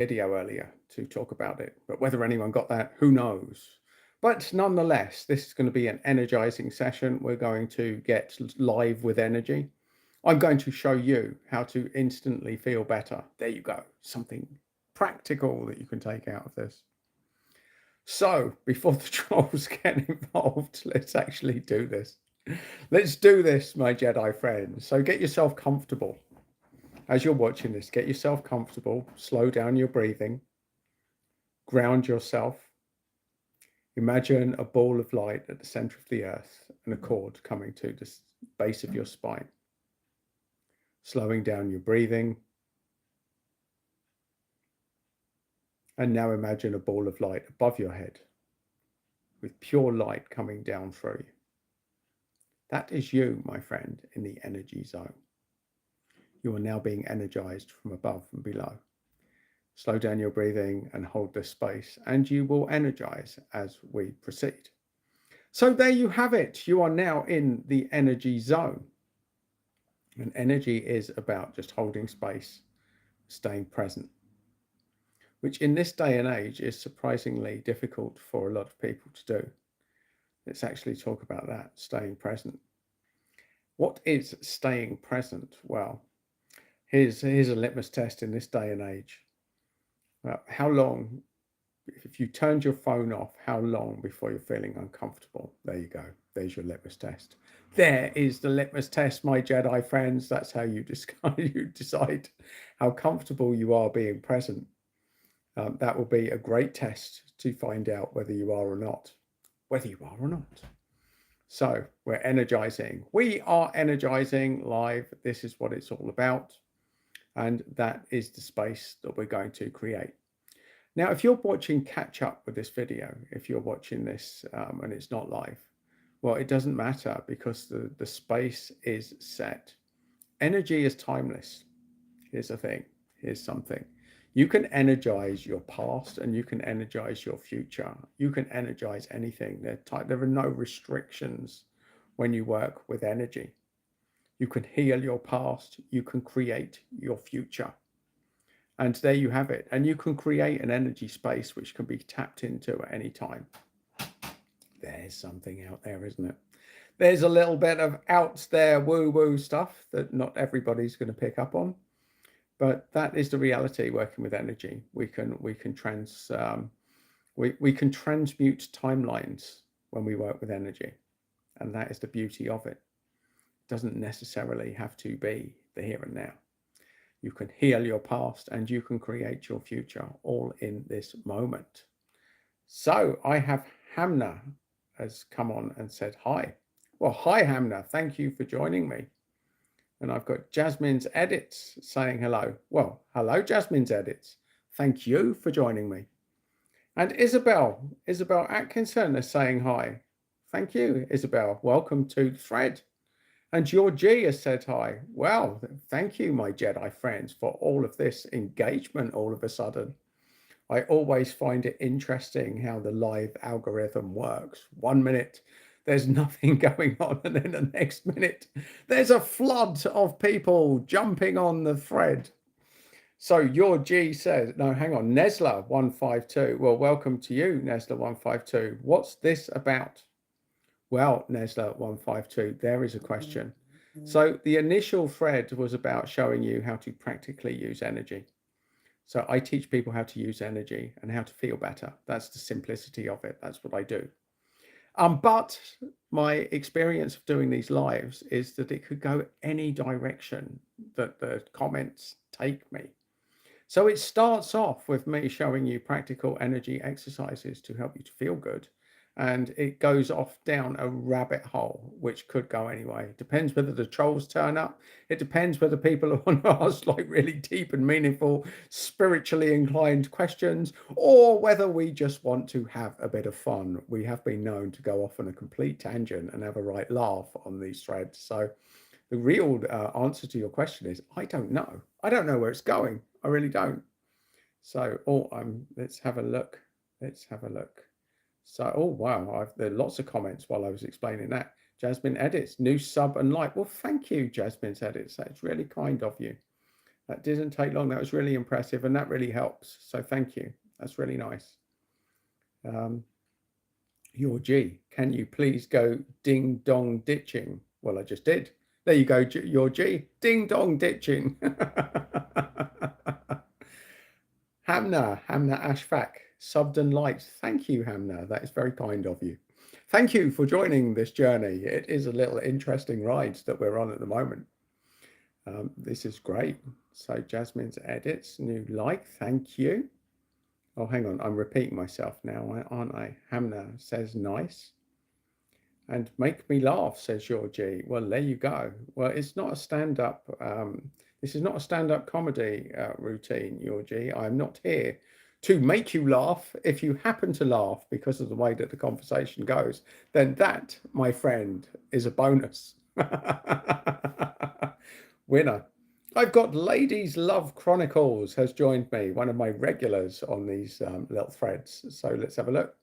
video earlier to talk about it, but whether anyone got that, who knows? But nonetheless, this is going to be an energizing session. We're going to get live with energy. I'm going to show you how to instantly feel better. There you go. Something practical that you can take out of this. So before the trolls get involved, let's actually do this. Let's do this, my Jedi friends. So get yourself comfortable. As you're watching this, get yourself comfortable, slow down your breathing, ground yourself. Imagine a ball of light at the center of the earth and a cord coming to the base of your spine. Slowing down your breathing. And now imagine a ball of light above your head with pure light coming down through you. That is you, my friend, in the energy zone. You are now being energized from above and below. Slow down your breathing and hold this space, and you will energize as we proceed. So there you have it. You are now in the energy zone. And energy is about just holding space, staying present, which in this day and age is surprisingly difficult for a lot of people to do. Let's actually talk about that, staying present. What is staying present? Well, here's a litmus test in this day and age. How long, if you turned your phone off, how long before you're feeling uncomfortable? There you go. There's your litmus test. There is the litmus test, my Jedi friends. That's how you decide how comfortable you are being present. That will be a great test to find out whether you are or not. So we're energizing. We are energizing live. This is what it's all about. And that is the space that we're going to create. Now, if you're watching catch up with this video, if you're watching this and it's not live, well, it doesn't matter because the space is set. Energy is timeless. Here's the thing. Here's something. You can energize your past and you can energize your future. You can energize anything. There are no restrictions when you work with energy. You can heal your past. You can create your future. And there you have it. And you can create an energy space which can be tapped into at any time. There's something out there, isn't it? There's a little bit of out there woo-woo stuff that not everybody's going to pick up on. But that is the reality working with energy. We can transmute timelines when we work with energy. And that is the beauty of it. It doesn't necessarily have to be the here and now. You can heal your past and you can create your future all in this moment. So I have Hamna has come on and said hi. Well, hi Hamna, thank you for joining me. And I've got Jasmine's Edits saying hello. Well, hello, Jasmine's Edits. Thank you for joining me. And Isabel Atkinson is saying hi. Thank you, Isabel. Welcome to the thread. And Georgie has said hi. Well, thank you, my Jedi friends, for all of this engagement all of a sudden. I always find it interesting how the live algorithm works. 1 minute, there's nothing going on. And then the next minute, there's a flood of people jumping on the thread. So your G says, no, hang on, Nesla152. Well, welcome to you, Nesla152. What's this about? Well, Nesla152, there is a question. So the initial thread was about showing you how to practically use energy. So I teach people how to use energy and how to feel better. That's the simplicity of it. That's what I do. But my experience of doing these lives is that it could go any direction that the comments take me. So it starts off with me showing you practical energy exercises to help you to feel good. And it goes off down a rabbit hole, which could go anyway. It depends whether the trolls turn up. It depends whether people want to ask like really deep and meaningful, spiritually inclined questions, or whether we just want to have a bit of fun. We have been known to go off on a complete tangent and have a right laugh on these threads. So the real answer to your question is, I don't know. I don't know where it's going. I really don't. So, let's have a look. Let's have a look. So, oh, wow, there are lots of comments while I was explaining that. Jasmine Edits, new sub and like. Well, thank you, Jasmine's Edits. That's really kind of you. That didn't take long. That was really impressive, and that really helps. So thank you. That's really nice. Your G, can you please go ding dong ditching? Well, I just did. There you go, your G, ding dong ditching. Hamna Ashfaq, Subden Lights. Thank you, Hamna. That is very kind of you. Thank you for joining this journey. It is a little interesting ride that we're on at the moment. This is great. So Jasmine's edits, new like, thank you. Oh, hang on, I'm repeating myself now, aren't I? Hamna says nice. And make me laugh, says Georgie. Well, there you go. Well, it's not a stand-up. This is not a stand-up comedy routine, Georgie. I'm not here to make you laugh. If you happen to laugh because of the way that the conversation goes, then that, my friend, is a bonus. Winner. I've got Ladies Love Chronicles has joined me, one of my regulars on these little threads. So let's have a look.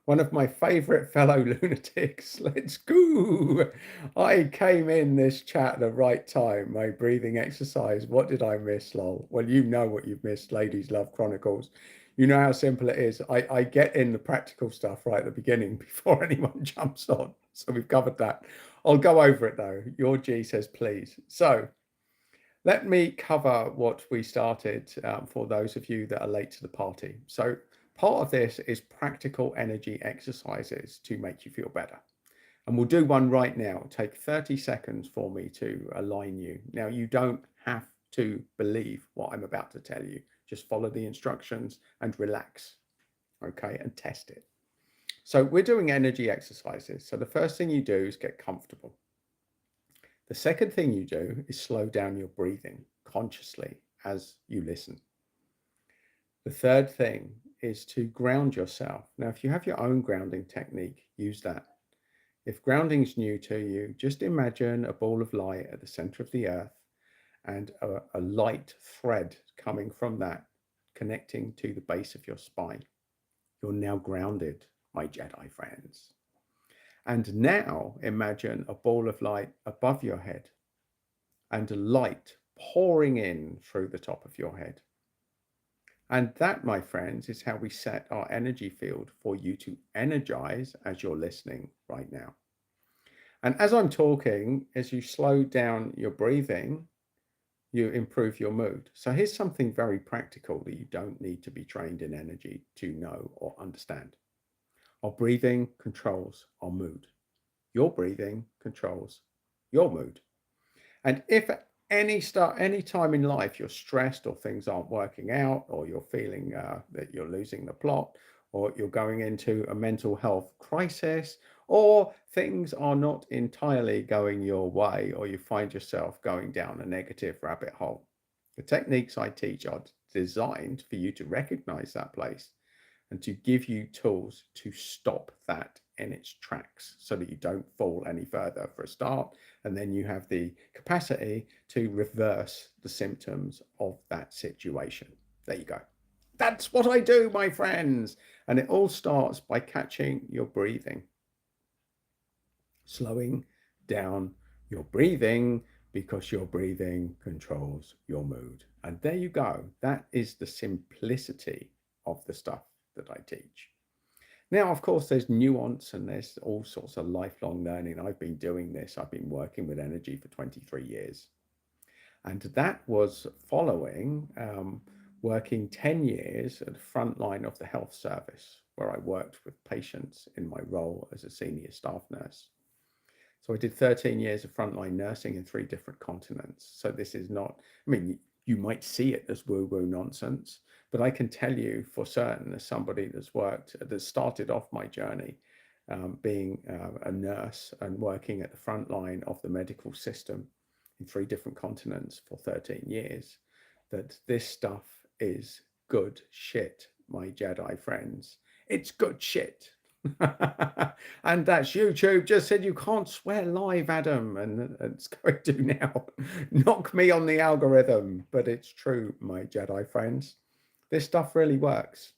One of my favorite fellow lunatics. Let's go. I came in this chat at the right time. My breathing exercise. What did I miss, lol? Well, you know what you've missed, Ladies Love Chronicles. You know how simple it is. I get in the practical stuff right at the beginning before anyone jumps on. So we've covered that. I'll go over it though. Your G says, please. So let me cover what we started for those of you that are late to the party. So part of this is practical energy exercises to make you feel better. And we'll do one right now. Take 30 seconds for me to align you. Now, you don't have to believe what I'm about to tell you. Just follow the instructions and relax, okay, and test it. So we're doing energy exercises. So the first thing you do is get comfortable. The second thing you do is slow down your breathing consciously as you listen. The third thing is to ground yourself. Now, if you have your own grounding technique, use that. If grounding is new to you, just imagine a ball of light at the center of the earth and a light thread coming from that, connecting to the base of your spine. You're now grounded, my Jedi friends. And now imagine a ball of light above your head and light pouring in through the top of your head. And that, my friends, is how we set our energy field for you to energize as you're listening right now. And as I'm talking, as you slow down your breathing, you improve your mood. So here's something very practical that you don't need to be trained in energy to know or understand. Our breathing controls our mood. Your breathing controls your mood. And if at any time in life you're stressed or things aren't working out, or you're feeling that you're losing the plot, or you're going into a mental health crisis, or things are not entirely going your way, or you find yourself going down a negative rabbit hole, the techniques I teach are designed for you to recognize that place and to give you tools to stop that in its tracks so that you don't fall any further for a start. And then you have the capacity to reverse the symptoms of that situation. There you go. That's what I do, my friends. And it all starts by catching your breathing, slowing down your breathing, because your breathing controls your mood. And there you go. That is the simplicity of the stuff that I teach. Now, of course, there's nuance and there's all sorts of lifelong learning. I've been doing this. I've been working with energy for 23 years. And that was following working 10 years at the front line of the health service, where I worked with patients in my role as a senior staff nurse. So I did 13 years of frontline nursing in 3 different continents. So this is not, I mean, you might see it as woo-woo nonsense, but I can tell you for certain, as somebody that started off my journey being a nurse and working at the front line of the medical system in 3 different continents for 13 years, that this stuff is good shit, my Jedi friends. It's good shit. And that's YouTube just said you can't swear live, Adam, and it's going to now knock me on the algorithm. But it's true, my Jedi friends. This stuff really works,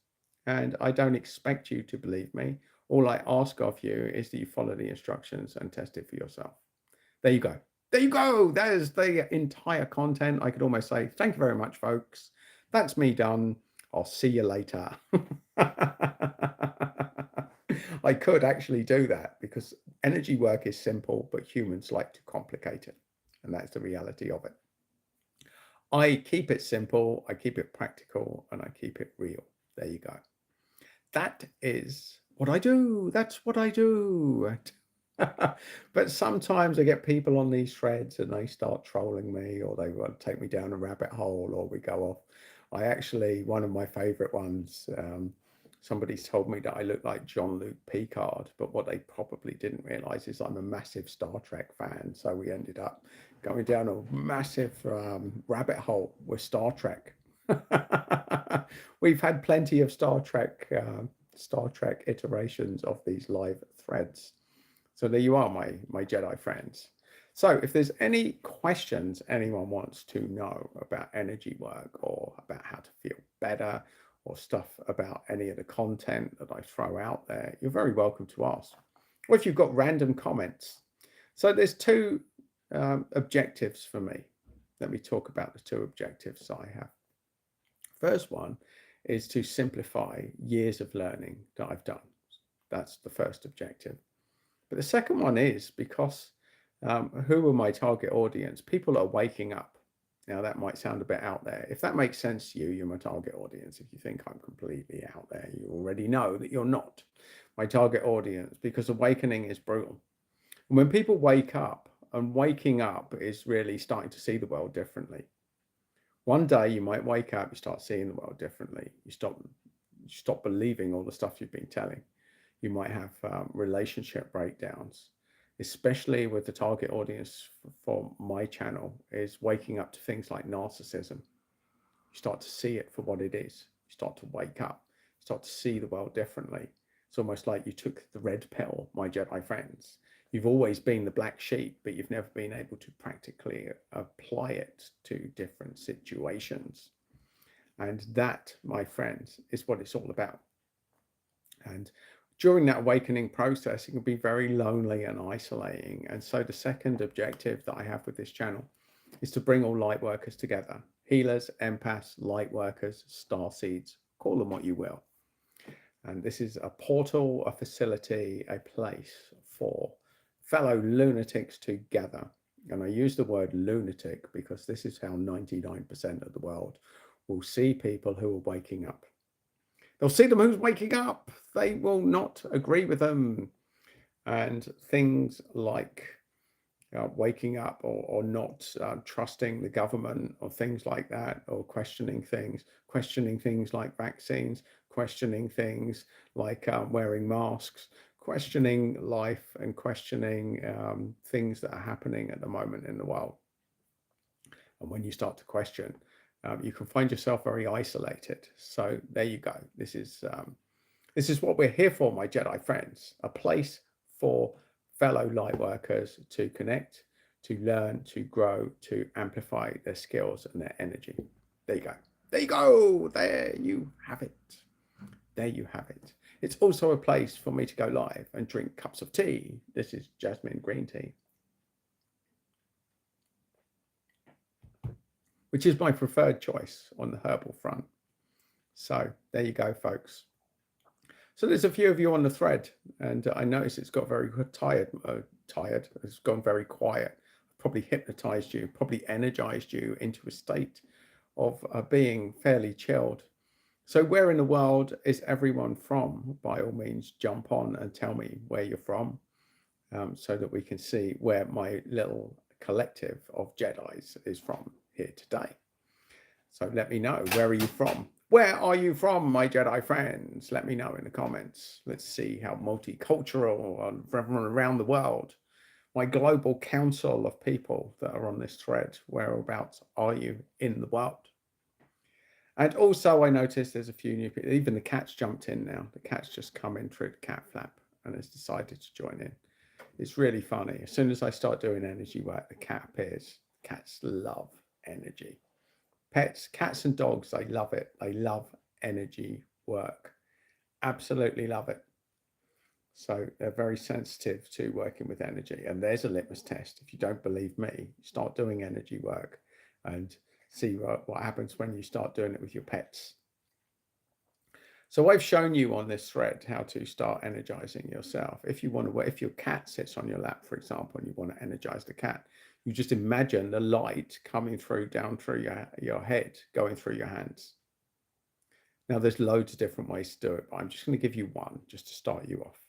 and I don't expect you to believe me. All I ask of you is that you follow the instructions and test it for yourself. There you go. There you go. There's the entire content. I could almost say, thank you very much, folks. That's me done. I'll see you later. I could actually do that because energy work is simple, but humans like to complicate it. And that's the reality of it. I keep it simple, I keep it practical, and I keep it real. There you go. That is what I do. That's what I do. But sometimes I get people on these threads and they start trolling me, or they want to take me down a rabbit hole, or we go off. I actually, one of my favorite ones, somebody's told me that I look like Jean-Luc Picard, but what they probably didn't realize is I'm a massive Star Trek fan. So we ended up going down a massive rabbit hole with Star Trek. We've had plenty of Star Trek iterations of these live threads. So there you are, my Jedi friends. So if there's any questions anyone wants to know about energy work, or about how to feel better, or stuff about any of the content that I throw out there, you're very welcome to ask. Or if you've got random comments. So there's two objectives for me. Let me talk about the two objectives I have. First one is to simplify years of learning that I've done. That's the first objective. But the second one is because who are my target audience? People are waking up. Now, that might sound a bit out there. If that makes sense to you, you're my target audience. If you think I'm completely out there, you already know that you're not my target audience, because awakening is brutal. And when people wake up, and waking up is really starting to see the world differently. One day you might wake up, you start seeing the world differently. You stop believing all the stuff you've been telling. You might have relationship breakdowns, especially with the target audience for my channel is waking up to things like narcissism. You start to see it for what it is. You start to wake up, start to see the world differently. It's almost like you took the red pill, my Jedi friends. You've always been the black sheep, but you've never been able to practically apply it to different situations. And that, my friends, is what it's all about. And during that awakening process, it can be very lonely and isolating. And so the second objective that I have with this channel is to bring all light workers together. Healers, empaths, light workers, star seeds, call them what you will. And this is a portal, a facility, a place for fellow lunatics to gather. And I use the word lunatic because this is how 99% of the world will see people who are waking up. They'll see them who's waking up. They will not agree with them. And things like waking up, or not trusting the government, or things like that, or questioning things like vaccines, questioning things like wearing masks, questioning life, and questioning things that are happening at the moment in the world. And when you start to question, you can find yourself very isolated. So there you go. This is what we're here for, my Jedi friends. A place for fellow light workers to connect, to learn, to grow, to amplify their skills and their energy. There you go. There you go. There you have it. There you have it. It's also a place for me to go live and drink cups of tea. This is jasmine green tea, which is my preferred choice on the herbal front. So there you go, folks. So there's a few of you on the thread, and I notice it's got very tired. It's gone very quiet. Probably hypnotized you, probably energized you into a state of being fairly chilled. So where in the world is everyone from? By all means, jump on and tell me where you're from, so that we can see where my little collective of Jedis is from here today. So let me know, where are you from? Where are you from, my Jedi friends? Let me know in the comments. Let's see how multicultural from around the world. My global council of people that are on this thread, whereabouts are you in the world? And also I noticed there's a few new people, even the cat's jumped in now. The cat's just come in through the cat flap and has decided to join in. It's really funny. As soon as I start doing energy work, the cat appears. Cats love energy. Pets, cats and dogs, they love it. They love energy work. Absolutely love it. So they're very sensitive to working with energy. And there's a litmus test. If you don't believe me, start doing energy work and see what happens when you start doing it with your pets. So I've shown you on this thread how to start energizing yourself. If you want to, if your cat sits on your lap, for example, and you want to energize the cat, you just imagine the light coming through, down through your head, going through your hands. Now there's loads of different ways to do it, but I'm just going to give you one just to start you off.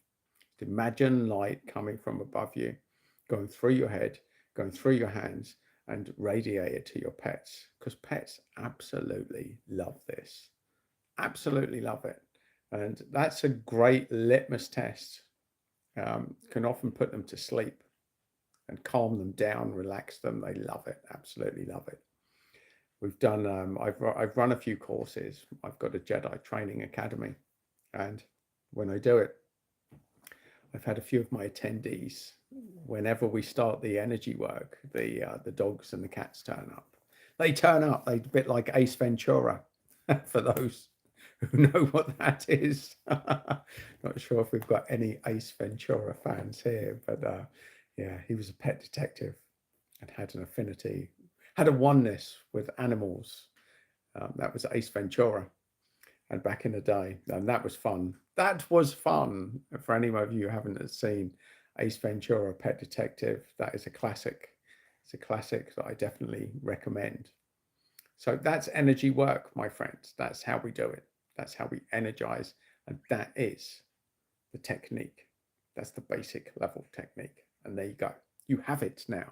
Imagine light coming from above you, going through your head, going through your hands, and radiate it to your pets, because pets absolutely love this. Absolutely love it. And that's a great litmus test. Can often put them to sleep and calm them down, relax them. They love it, absolutely love it. We've done, I've run a few courses. I've got a Jedi training academy. And when I do it, I've had a few of my attendees, whenever we start the energy work, the dogs and the cats turn up. They turn up, they're a bit like Ace Ventura, for those who know what that is. Not sure if we've got any Ace Ventura fans here, but yeah, he was a pet detective and had an affinity, had a oneness with animals. That was Ace Ventura. And back in the day, and that was fun. That was fun. For any of you who haven't seen Ace Ventura, Pet Detective, that is a classic. It's a classic that I definitely recommend. So that's energy work, my friends. That's how we do it. That's how we energize. And that is the technique. That's the basic level technique. And there you go. You have it now.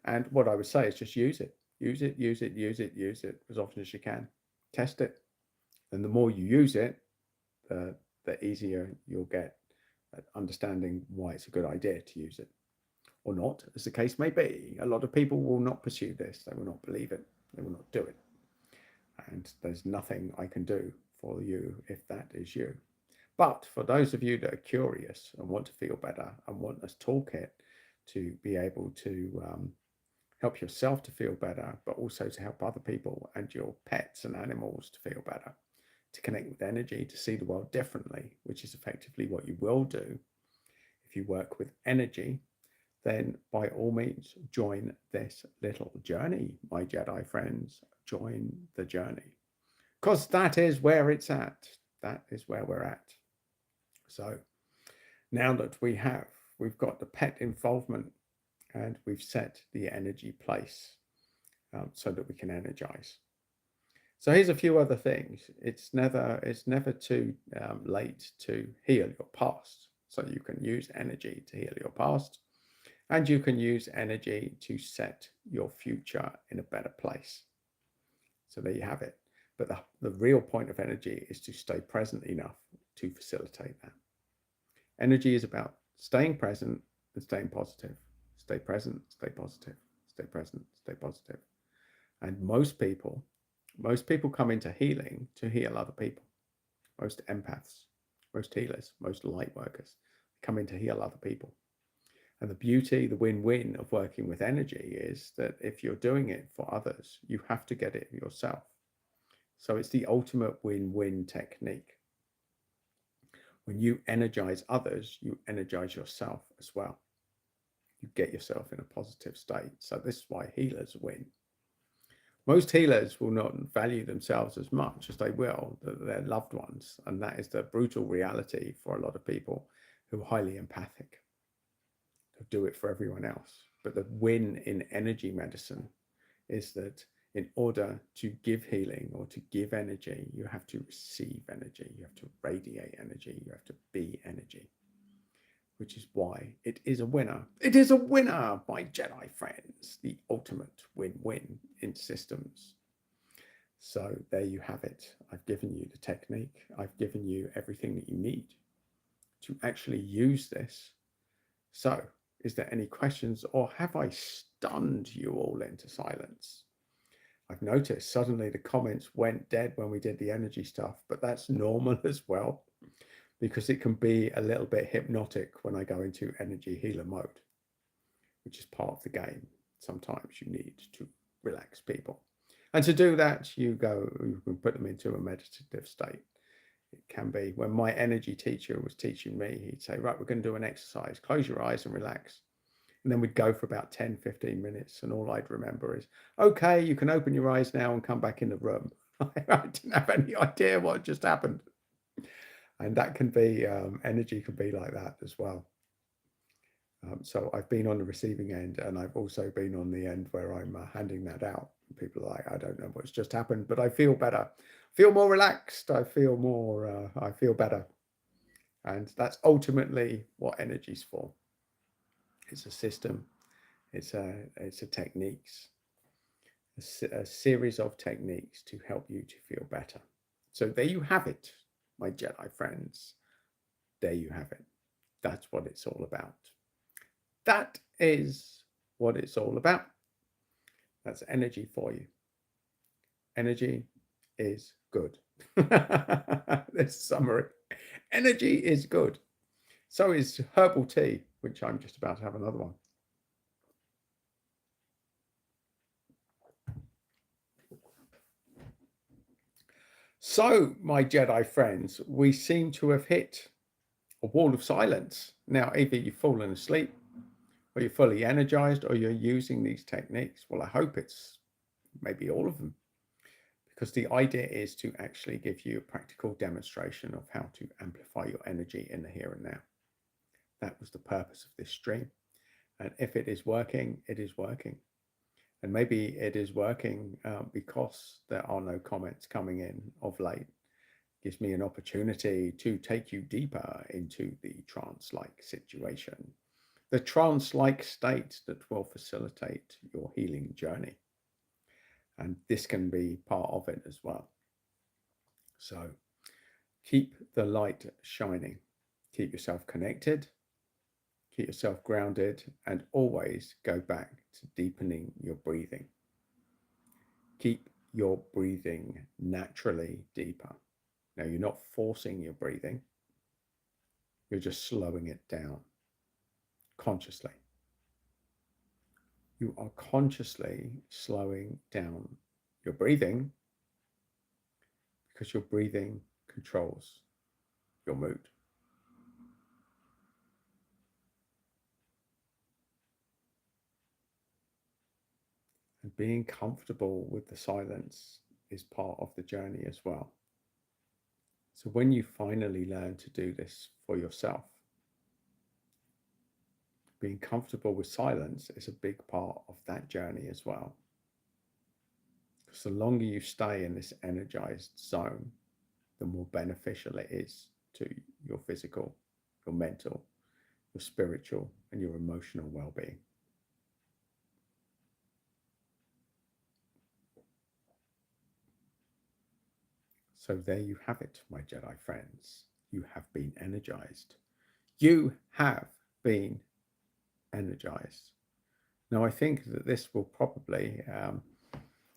And what I would say is just use it. Use it, use it, use it, use it as often as you can. Test it. And the more you use it, the easier you'll get at understanding why it's a good idea to use it or not, as the case may be. A lot of people will not pursue this. They will not believe it. They will not do it. And there's nothing I can do for you if that is you. But for those of you that are curious and want to feel better and want this toolkit to be able to help yourself to feel better, but also to help other people and your pets and animals to feel better, to connect with energy, to see the world differently, which is effectively what you will do if you work with energy, then by all means, join this little journey, my Jedi friends. Join the journey, because that is where it's at. That is where we're at. So now that we've got the pet involvement and we've set the energy place so that we can energize. So here's a few other things. It's never too late to heal your past. So you can use energy to heal your past, and you can use energy to set your future in a better place. So there you have it. But the real point of energy is to stay present enough to facilitate that. Energy is about staying present and staying positive. Stay present, stay positive, stay present, stay positive. And most people come into healing to heal other people. Most empaths, most healers, most light workers come in to heal other people. And the beauty, the win-win of working with energy is that if you're doing it for others, you have to get it yourself. So it's the ultimate win-win technique. When you energize others, you energize yourself as well. You get yourself in a positive state. So this is why healers win. Most healers will not value themselves as much as they will their loved ones. And that is the brutal reality for a lot of people who are highly empathic. They'll do it for everyone else. But the win in energy medicine is that in order to give healing or to give energy, you have to receive energy. You have to radiate energy. You have to be energy, which is why it is a winner. It is a winner, my Jedi friends. The ultimate win-win in systems. So there you have it. I've given you the technique. I've given you everything that you need to actually use this. So is there any questions, or have I stunned you all into silence? I've noticed suddenly the comments went dead when we did the energy stuff, but that's normal as well, because it can be a little bit hypnotic when I go into energy healer mode, which is part of the game. Sometimes you need to relax people. And to do that, you can put them into a meditative state. It can be. When my energy teacher was teaching me, he'd say, right, we're going to do an exercise. Close your eyes and relax. And then we'd go for about 10, 15 minutes. And all I'd remember is, okay, you can open your eyes now and come back in the room. I didn't have any idea what just happened. And that can be, energy can be like that as well. So I've been on the receiving end, and I've also been on the end where I'm handing that out. People are like, I don't know what's just happened, but I feel better, feel more relaxed. I feel more, I feel better. And that's ultimately what energy's for. It's a system. It's a techniques, a series of techniques to help you to feel better. So there you have it, my Jedi friends. There you have it. That's what it's all about. That is what it's all about. That's energy for you. Energy is good. This summary. Energy is good. So is herbal tea, which I'm just about to have another one. So, my Jedi friends, we seem to have hit a wall of silence. Now, either you've fallen asleep, or you're fully energized, or you're using these techniques. Well, I hope it's maybe all of them, because the idea is to actually give you a practical demonstration of how to amplify your energy in the here and now. That was the purpose of this stream. And if it is working, it is working. And maybe it is working because there are no comments coming in of late. It gives me an opportunity to take you deeper into the trance-like situation, the trance-like state that will facilitate your healing journey. And this can be part of it as well. So keep the light shining, keep yourself connected, keep yourself grounded, and always go back to deepening your breathing. Keep your breathing naturally deeper. Now, you're not forcing your breathing, you're just slowing it down consciously. You are consciously slowing down your breathing because your breathing controls your mood. And being comfortable with the silence is part of the journey as well. So when you finally learn to do this for yourself, being comfortable with silence is a big part of that journey as well. Because the longer you stay in this energized zone, the more beneficial it is to your physical, your mental, your spiritual, and your emotional well-being. So there you have it, my Jedi friends. You have been energized. You have been energized. Now, I think that this will probably,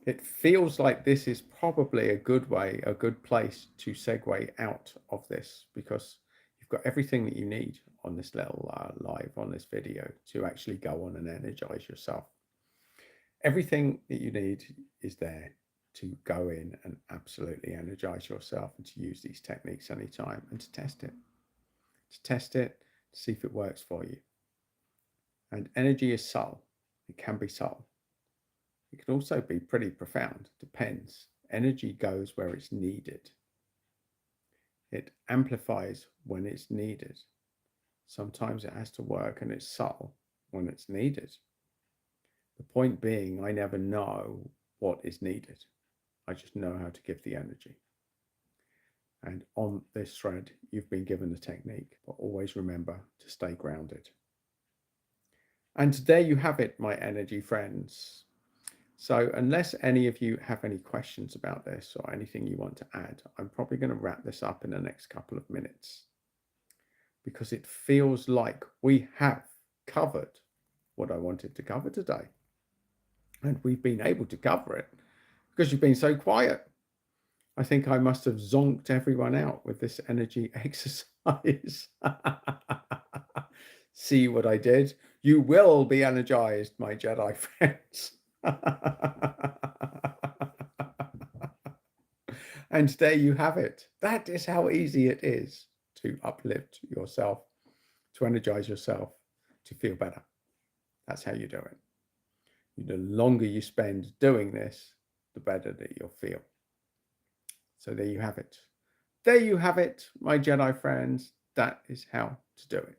it feels like this is probably a good way, a good place to segue out of this, because you've got everything that you need on this little live, on this video, to actually go on and energize yourself. Everything that you need is there to go in and absolutely energize yourself, and to use these techniques anytime, and to test it, to see if it works for you. And energy is subtle. It can be subtle. It can also be pretty profound. Depends. Energy goes where it's needed. It amplifies when it's needed. Sometimes it has to work and it's subtle when it's needed. The point being, I never know what is needed. I just know how to give the energy. And on this thread, you've been given the technique, but always remember to stay grounded. And there you have it, my energy friends. So unless any of you have any questions about this or anything you want to add, I'm probably going to wrap this up in the next couple of minutes, because it feels like we have covered what I wanted to cover today. And we've been able to cover it because you've been so quiet. I think I must have zonked everyone out with this energy exercise. See what I did? You will be energized, my Jedi friends. And there you have it. That is how easy it is to uplift yourself, to energize yourself, to feel better. That's how you do it. The longer you spend doing this, the better that you'll feel. So there you have it. There you have it, my Jedi friends. That is how to do it.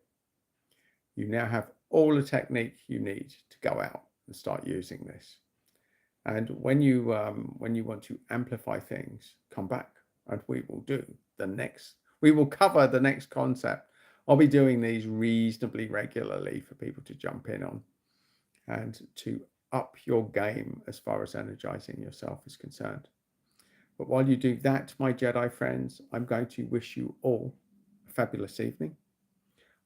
You now have all the technique you need to go out and start using this. And when you want to amplify things, come back and we will cover the next concept. I'll be doing these reasonably regularly for people to jump in on and to up your game as far as energizing yourself is concerned. But while you do that, my Jedi friends, I'm going to wish you all a fabulous evening.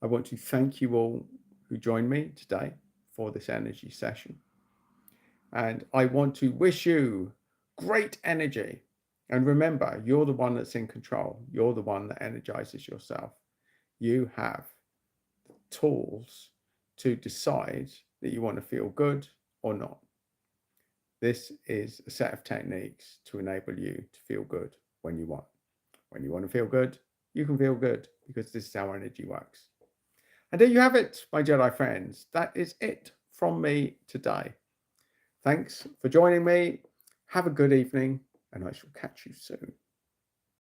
I want to thank you all who joined me today for this energy session. And I want to wish you great energy. And remember, you're the one that's in control. You're the one that energizes yourself. You have tools to decide that you want to feel good or not. This is a set of techniques to enable you to feel good when you want. When you want to feel good, you can feel good because this is how energy works. And there you have it, my Jedi friends. That is it from me today. Thanks for joining me. Have a good evening, and I shall catch you soon.